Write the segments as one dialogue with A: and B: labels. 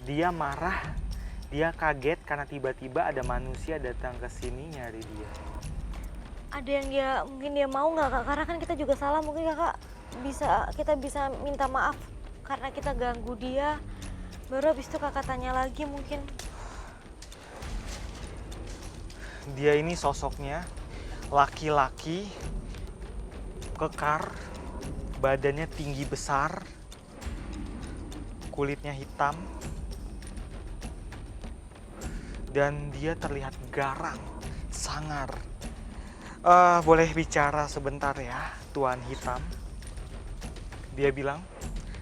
A: Dia marah, dia kaget karena tiba-tiba ada manusia datang ke sini nyari dia.
B: Ada yang mungkin dia mau nggak kak? Karena kan kita juga salah, mungkin kakak kita bisa minta maaf karena kita ganggu dia. Baru habis itu kakak tanya lagi mungkin.
A: Dia ini sosoknya laki-laki, kekar, badannya tinggi besar, kulitnya hitam, dan dia terlihat garang, sangar. Boleh bicara sebentar ya, Tuan Hitam? Dia bilang,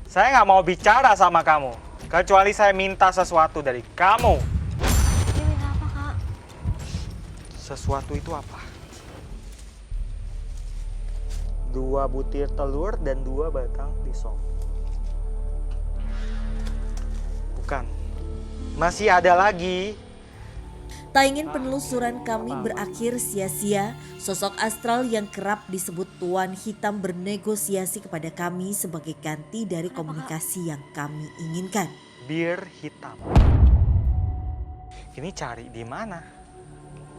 A: saya nggak mau bicara sama kamu, kecuali saya minta sesuatu dari kamu.
B: Dia minta apa kak?
A: Sesuatu itu apa? 2 butir telur dan 2 batang pisau. Bukan. Masih ada lagi.
C: Tak ingin penelusuran kami berakhir sia-sia, sosok astral yang kerap disebut Tuan Hitam bernegosiasi kepada kami sebagai ganti dari komunikasi yang kami inginkan.
A: Bir hitam. Ini cari di mana?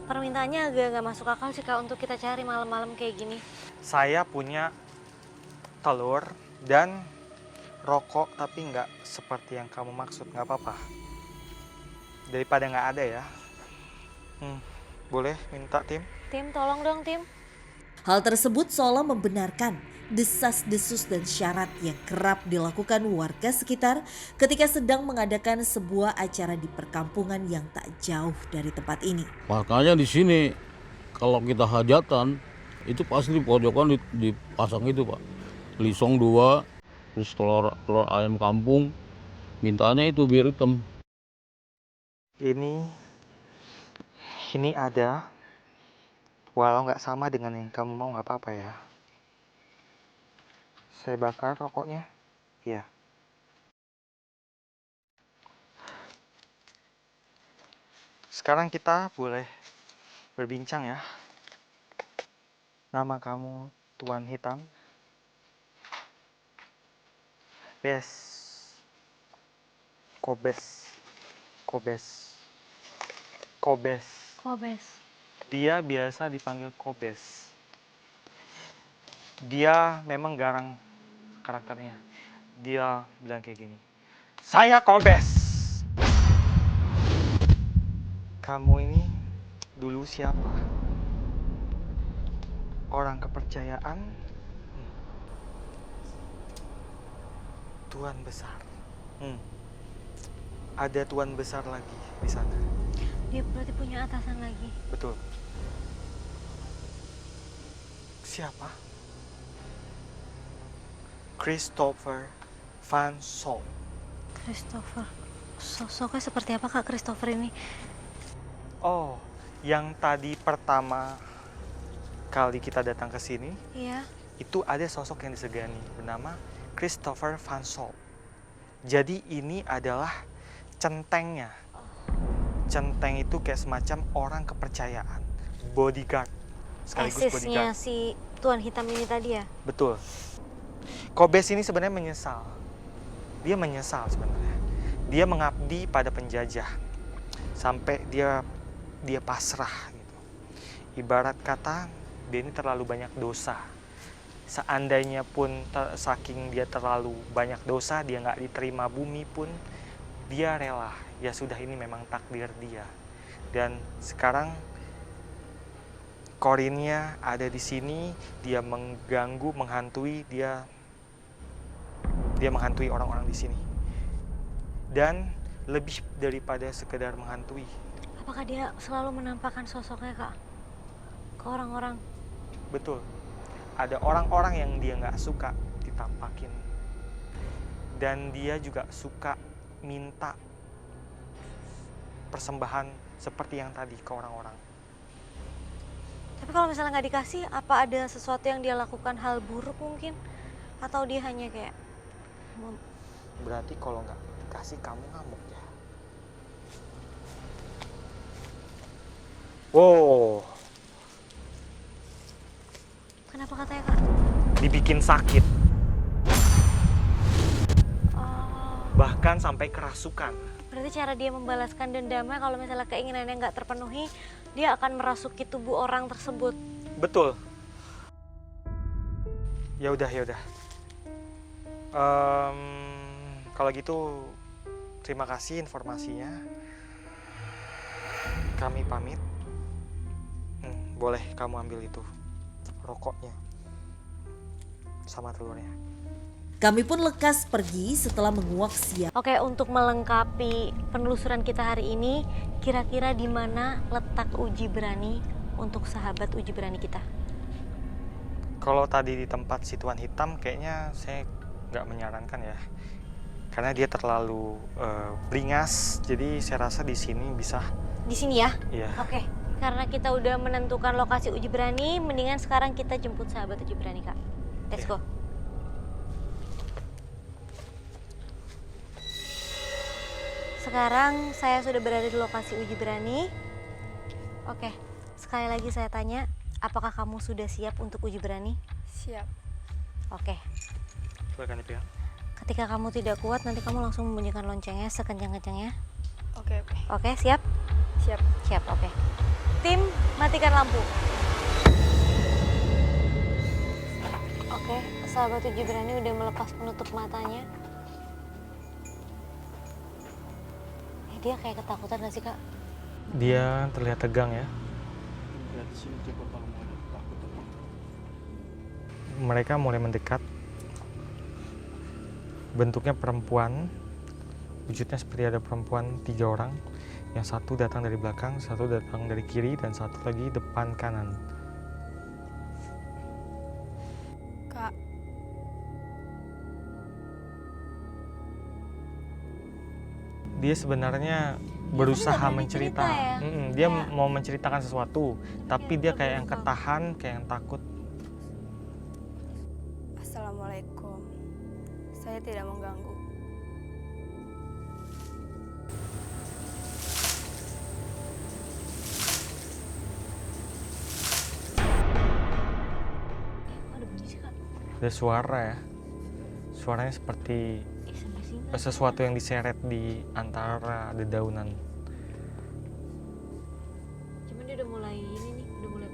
B: Permintaannya agak nggak masuk akal sih kak untuk kita cari malam-malam kayak gini.
A: Saya punya telur dan rokok, tapi nggak seperti yang kamu maksud. Nggak apa-apa. Daripada nggak ada ya. Boleh minta, Tim?
B: Tim, tolong dong tim.
C: Hal tersebut seolah membenarkan desas-desus dan syarat yang kerap dilakukan warga sekitar ketika sedang mengadakan sebuah acara di perkampungan yang tak jauh dari tempat ini.
D: Makanya di sini kalau kita hajatan itu pasti di pojokan dipasang itu Pak. Lisong 2, terus telur ayam kampung, mintanya itu bir hitam.
A: Ini ada, walau nggak sama dengan yang kamu mau nggak apa-apa ya. Saya bakar rokoknya, iya. Sekarang kita boleh berbincang ya. Nama kamu Tuan Hitam? Kobes. Dia biasa dipanggil Kobes. Dia memang garang karakternya. Dia bilang kayak gini, saya Kobes. Kamu ini dulu siapa? Orang kepercayaan? Tuan besar. Ada tuan besar lagi di sana.
B: Dia berarti punya atasan lagi.
A: Betul. Siapa? Christopher Van Sol.
B: Christopher. Sosoknya seperti apa kak Christopher ini?
A: Oh, yang tadi pertama kali kita datang ke sini,
B: Iya.
A: itu ada sosok yang disegani bernama Christopher Van Sol. Jadi ini adalah centengnya. Centeng itu kayak semacam orang kepercayaan, bodyguard, sekaligus
B: Esisnya
A: bodyguard.
B: si Tuan Hitam ini tadi ya?
A: Betul. Kobes ini sebenarnya menyesal. Dia menyesal sebenarnya. Dia mengabdi pada penjajah sampai dia pasrah gitu. Ibarat kata dia ini terlalu banyak dosa. Seandainya pun saking dia terlalu banyak dosa, dia nggak diterima bumi pun, dia rela. Ya sudah, ini memang takdir dia. Dan sekarang Korinnya ada di sini, dia mengganggu, menghantui, dia menghantui orang-orang di sini. Dan lebih daripada sekedar menghantui.
B: Apakah dia selalu menampakkan sosoknya kak ke orang-orang?
A: Betul. Ada orang-orang yang dia nggak suka ditampakin. Dan dia juga suka minta persembahan seperti yang tadi ke orang-orang.
B: Tapi kalau misalnya nggak dikasih, apa ada sesuatu yang dia lakukan hal buruk mungkin? Atau dia hanya kayak...
A: Berarti kalau nggak dikasih kamu ngamuk ya? Wow.
B: Kenapa katanya kak?
A: Dibikin sakit.
B: Oh,
A: Bahkan sampai kerasukan.
B: Berarti cara dia membalaskan dendamnya kalau misalnya keinginannya nggak terpenuhi, dia akan merasuki tubuh orang tersebut.
A: Betul. Ya udah, ya udah. Kalau gitu terima kasih informasinya. Kami pamit. Boleh kamu ambil itu rokoknya sama telurnya.
C: Kami pun lekas pergi setelah menguak siap.
B: Oke, untuk melengkapi penelusuran kita hari ini, kira-kira di mana letak uji berani untuk sahabat uji berani kita?
A: Kalau tadi di tempat si Tuan Hitam kayaknya saya nggak menyarankan ya. Karena dia terlalu beringas, jadi saya rasa di sini bisa.
B: Di sini ya?
A: Iya.
B: Oke, karena kita udah menentukan lokasi uji berani, mendingan sekarang kita jemput sahabat uji berani, Kak. Let's
A: Iya.
B: go. Sekarang saya sudah berada di lokasi uji berani. Oke, sekali lagi saya tanya, apakah kamu sudah siap untuk uji berani?
E: Siap.
B: Oke,
A: Silakan dipegang.
B: ketika kamu tidak kuat, nanti kamu langsung membunyikan loncengnya sekencang-kencangnya.
E: Oke.
B: Oke, siap?
E: Siap.
B: Siap, oke. Tim, matikan lampu. Oke, sahabat uji berani udah melepas penutup matanya. Dia kayak ketakutan gak sih, Kak?
A: Dia terlihat tegang ya. Mereka mulai mendekat. Bentuknya perempuan. Wujudnya seperti ada perempuan 3 orang. Yang satu datang dari belakang, satu datang dari kiri, dan satu lagi depan kanan.
E: Kak,
A: Dia sebenarnya berusaha
B: nggak berani
A: mencerita.
B: cerita ya?
A: Dia
B: Kayak-
A: mau menceritakan sesuatu, tapi dia kayak yang
B: terbuka.
A: ketahan, kayak yang takut.
E: Assalamualaikum. Saya tidak mengganggu.
B: Kok ada bunyi sih, Kak?
A: Ada suara ya. Suaranya seperti
B: Sampai sini.
A: sesuatu yang diseret di antara dedaunan.
B: Cuman dia udah mulai ini nih, udah mulai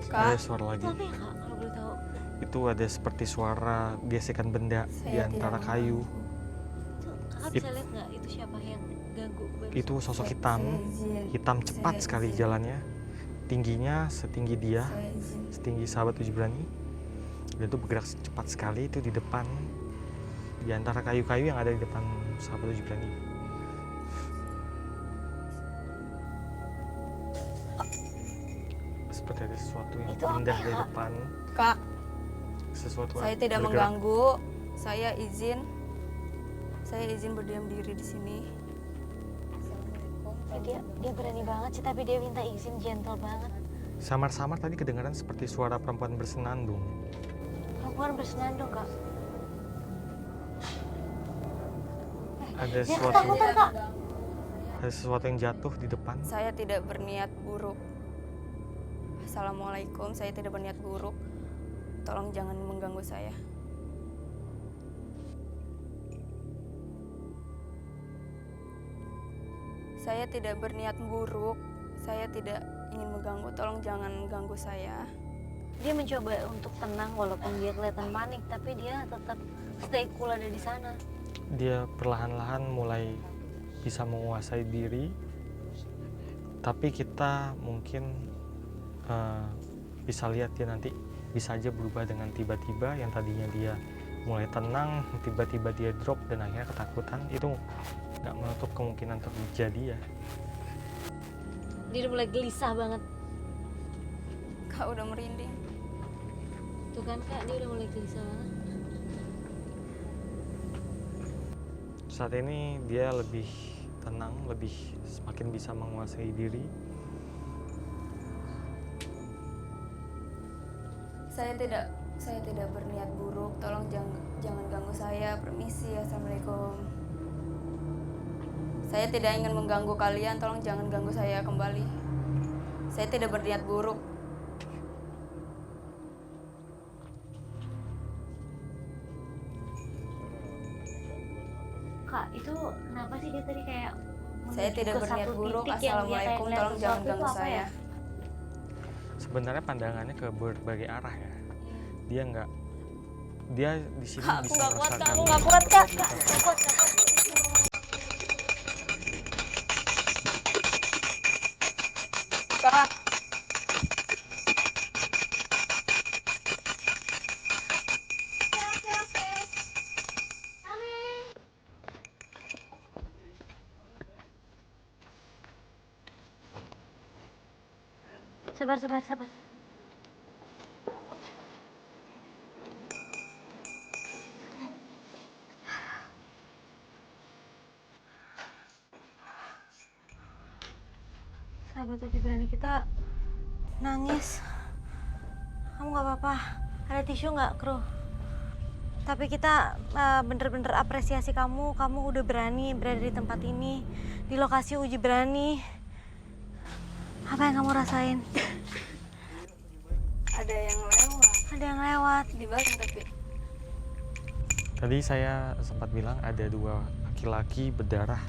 E: Kak,
A: Ada suara
B: Itu
A: lagi.
B: apa ya, Kak? Kalau boleh tahu.
A: Itu ada seperti suara gesekan benda di
E: saya
A: antara
E: tidak
A: kayu.
B: Itu Kakak bisa lihat nggak itu siapa yang ganggu barusan?
A: Itu sosok hitam, hitam cepat sekali jalannya. Tingginya setinggi dia,
E: Saya izin.
A: setinggi sahabat uji berani. Dan itu bergerak cepat sekali itu di depan, di antara kayu-kayu yang ada di depan sahabat uji berani. Seperti ada sesuatu yang
B: Itu apa
A: pindah
B: ya,
A: dari
B: Kak?
A: depan,
E: Kak,
A: sesuatu
E: saya tidak
A: bergerak.
E: mengganggu. Saya izin. Saya izin berdiam diri di sini. Assalamualaikum.
B: Dia berani banget sih, tapi dia minta izin gentle banget.
A: Samar-samar tadi kedengaran seperti suara perempuan bersenandung.
B: Perempuan bersenandung, Kak.
A: Ada
B: Dia
A: sesuatu,
B: ketakutan, Kak.
A: ada sesuatu yang jatuh di depan.
E: Saya tidak berniat buruk. Assalamualaikum. Saya tidak berniat buruk. Tolong jangan mengganggu saya. Saya tidak berniat buruk. Saya tidak ingin mengganggu. Tolong jangan ganggu saya.
B: Dia mencoba untuk tenang walaupun dia kelihatan panik, tapi dia tetap stay cool ada di sana.
A: Dia perlahan-lahan mulai bisa menguasai diri, tapi kita mungkin bisa lihat dia nanti bisa aja berubah dengan tiba-tiba. Yang tadinya dia mulai tenang, tiba-tiba dia drop dan akhirnya ketakutan. Itu nggak menutup kemungkinan terjadi ya.
B: Dia udah mulai gelisah banget.
E: Kak udah merinding.
B: Tuh kan, Kak, dia udah mulai gelisah banget.
A: Saat ini dia lebih tenang, lebih semakin bisa menguasai diri.
E: Saya tidak berniat buruk. Tolong jangan ganggu saya. Permisi. Assalamualaikum. Saya tidak ingin mengganggu kalian. Tolong jangan ganggu saya kembali. Saya tidak berniat buruk.
B: Kak, Kak, itu kenapa sih dia tadi kayak
E: Saya
B: menuju
E: tidak
B: ke
E: berniat
B: satu
E: buruk.
B: titik yang dia kayak
E: Assalamualaikum,
B: ngeliat
E: tolong jangan
B: sesuatu,
E: ganggu
B: itu apa
E: saya.
B: ya?
A: Sebenarnya pandangannya ke berbagai arah ya. Dia nggak, dia di sini
B: Kak, aku
A: bisa
B: nggak kuat, Kak.
A: merasakan.
B: Aku nggak kuat, Kak. Kak, nggak kuat, Kak.
E: Kak,
B: Sabar, sabar, sabar. Sahabat Uci Berani kita nangis. Kamu nggak apa-apa? Ada tisu nggak, Kru? Tapi kita bener-bener apresiasi kamu. Kamu udah berani berada di tempat ini, di lokasi uji berani. Apa yang kamu rasain?
E: ada yang lewat
B: Ada yang lewat.
E: di belakang tapi
A: Tadi saya sempat bilang ada dua laki-laki berdarah